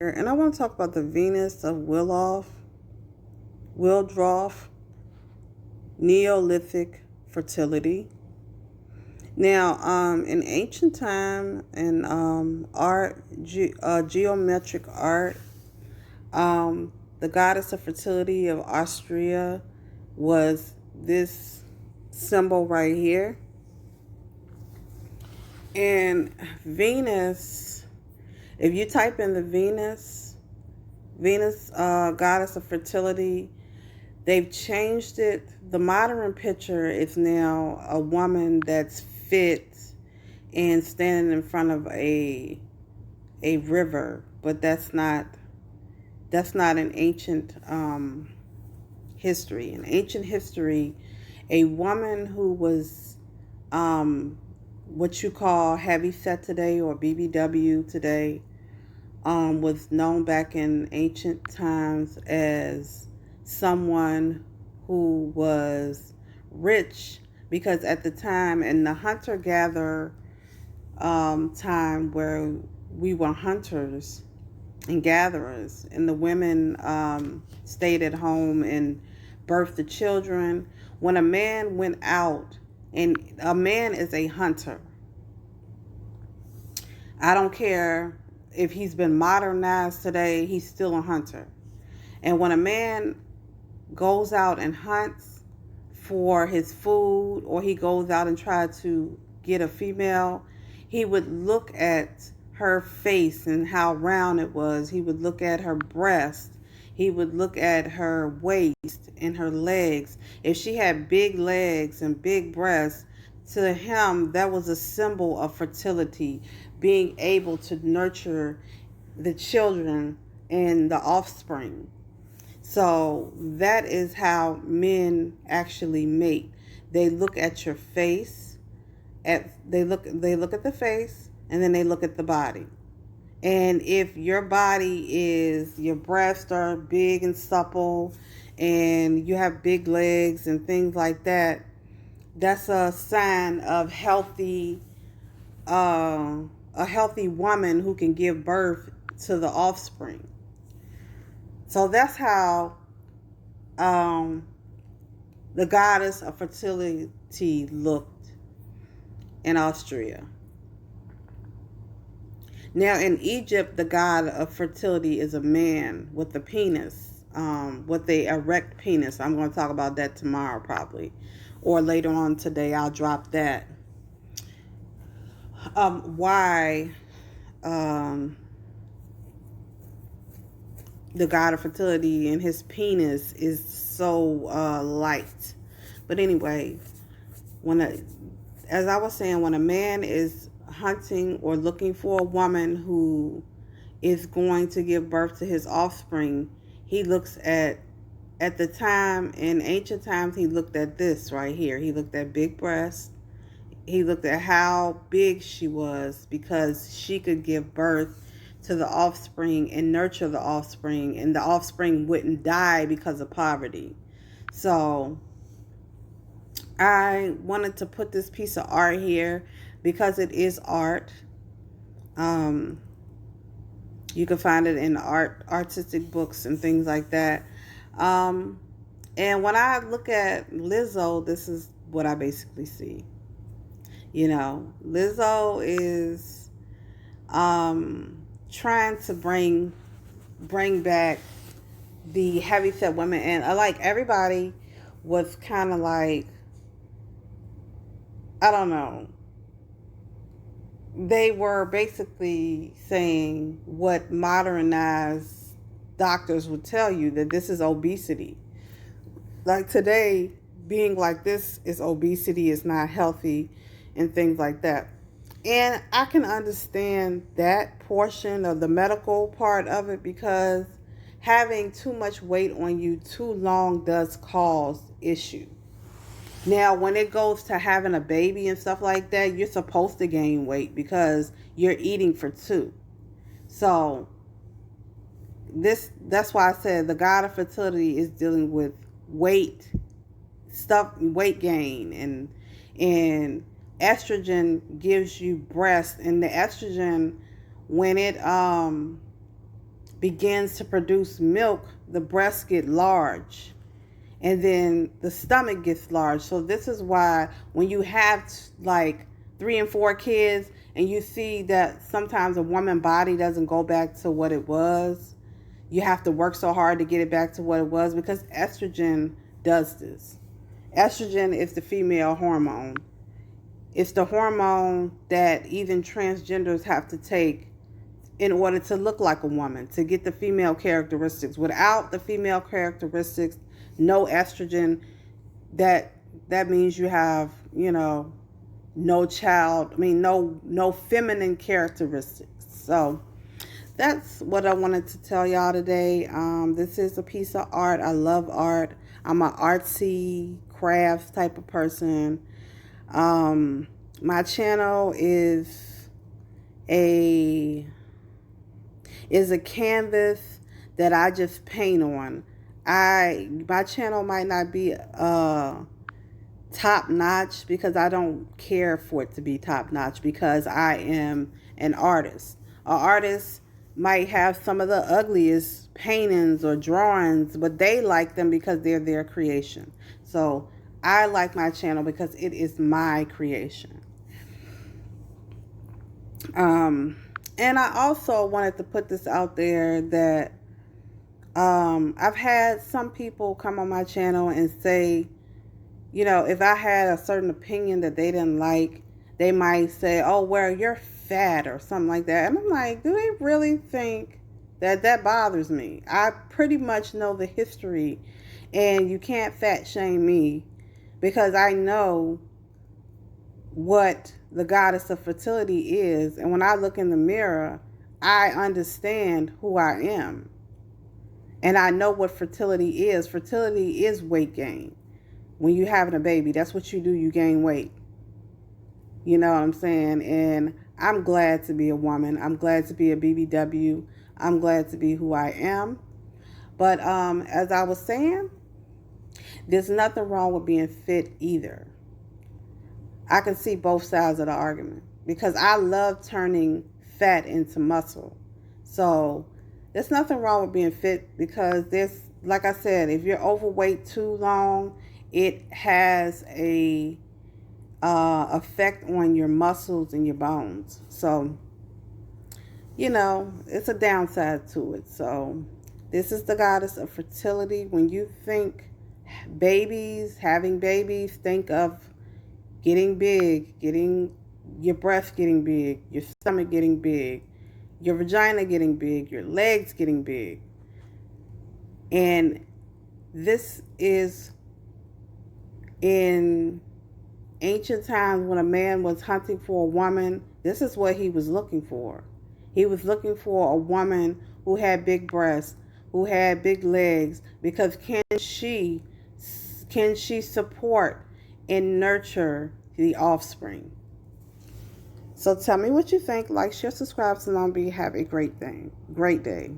And I want to talk about the Venus of Wildroff, Neolithic fertility. Now, in ancient time and geometric art, the goddess of fertility of Austria was this symbol right here. And Venus, if you type in the Venus, goddess of fertility, they've changed it. The modern picture is now a woman that's fit and standing in front of a river, but that's not an ancient history. In ancient history, a woman who was what you call heavy set today or BBW today was known back in ancient times as someone who was rich, because at the time in the hunter-gatherer time where we were hunters and gatherers, and the women stayed at home and birthed the children. When a man went out, and a man is a hunter, I don't care if he's been modernized today, he's still a hunter. And when a man goes out and hunts for his food, or he goes out and tries to get a female, he would look at her face and how round it was. He would look at her breast. He would look at her waist and her legs. If she had big legs and big breasts, to him, that was a symbol of fertility, being able to nurture the children and the offspring. So that is how men actually mate. They look at your face, they look at the face, and then they look at the body. And if your your breasts are big and supple, and you have big legs and things like that, that's a sign of a healthy woman who can give birth to the offspring. So that's how the goddess of fertility looked in Austria. Now in Egypt, the god of fertility is a man with a penis, with a erect penis. I'm going to talk about that tomorrow probably, or later on today. I'll drop that. Why the god of fertility and his penis is so light. But anyway, as I was saying, when a man is hunting or looking for a woman who is going to give birth to his offspring, he looks at the time, in ancient times, he looked at this right here. He looked at big breasts. He looked at how big she was, because she could give birth to the offspring and nurture the offspring, and the offspring wouldn't die because of poverty. So I wanted to put this piece of art here because it is art. You can find it in artistic books and things like that. And when I look at Lizzo, this is what I basically see. Lizzo is trying to bring back the heavyset women, and like everybody was kind of like, I don't know. They were basically saying what modernized doctors would tell you, that this is obesity. Like today, being like this is obesity, is not healthy, and things like that. And I can understand that portion of the medical part of it, because having too much weight on you too long does cause issue. Now, when it goes to having a baby and stuff like that, you're supposed to gain weight because you're eating for two. So that's why I said the god of fertility is dealing with weight gain, and estrogen gives you breast, and the estrogen, when begins to produce milk, the breasts get large. And then the stomach gets large. So this is why when you have like 3 and 4 kids and you see that sometimes a woman's body doesn't go back to what it was, you have to work so hard to get it back to what it was, because estrogen does this. Estrogen is the female hormone. It's the hormone that even transgenders have to take in order to look like a woman, to get the female characteristics. Without the female characteristics, no estrogen, that means you have, no child, no feminine characteristics. So that's what I wanted to tell y'all today. This is a piece of art. I love art. I'm an artsy crafts type of person. My channel is a canvas that I just paint on. My channel might not be top notch, because I don't care for it to be top notch, because I am an artist. An artist might have some of the ugliest paintings or drawings, but they like them because they're their creation. So I like my channel because it is my creation. And I also wanted to put this out there that I've had some people come on my channel and say, if I had a certain opinion that they didn't like, they might say, oh, well, you're fat or something like that. And I'm like, do they really think that bothers me? I pretty much know the history, and you can't fat shame me, because I know what the goddess of fertility is. And when I look in the mirror, I understand who I am. And I know what fertility is. Fertility is weight gain. When you're having a baby, that's what you do. You gain weight. You know what I'm saying? And I'm glad to be a woman. I'm glad to be a BBW. I'm glad to be who I am. But as I was saying, there's nothing wrong with being fit either. I can see both sides of the argument, because I love turning fat into muscle. So there's nothing wrong with being fit, because there's, like I said, if you're overweight too long, it has a effect on your muscles and your bones. So, it's a downside to it. So this is the goddess of fertility. When you think having babies, think of getting big, getting your breast getting big, your stomach getting big, your vagina getting big, your legs getting big. And this is in ancient times, when a man was hunting for a woman, this is what he was looking for. He was looking for a woman who had big breasts, who had big legs, because can she support and nurture the offspring? So tell me what you think. Like, share, subscribe, Salon B. Have a great day.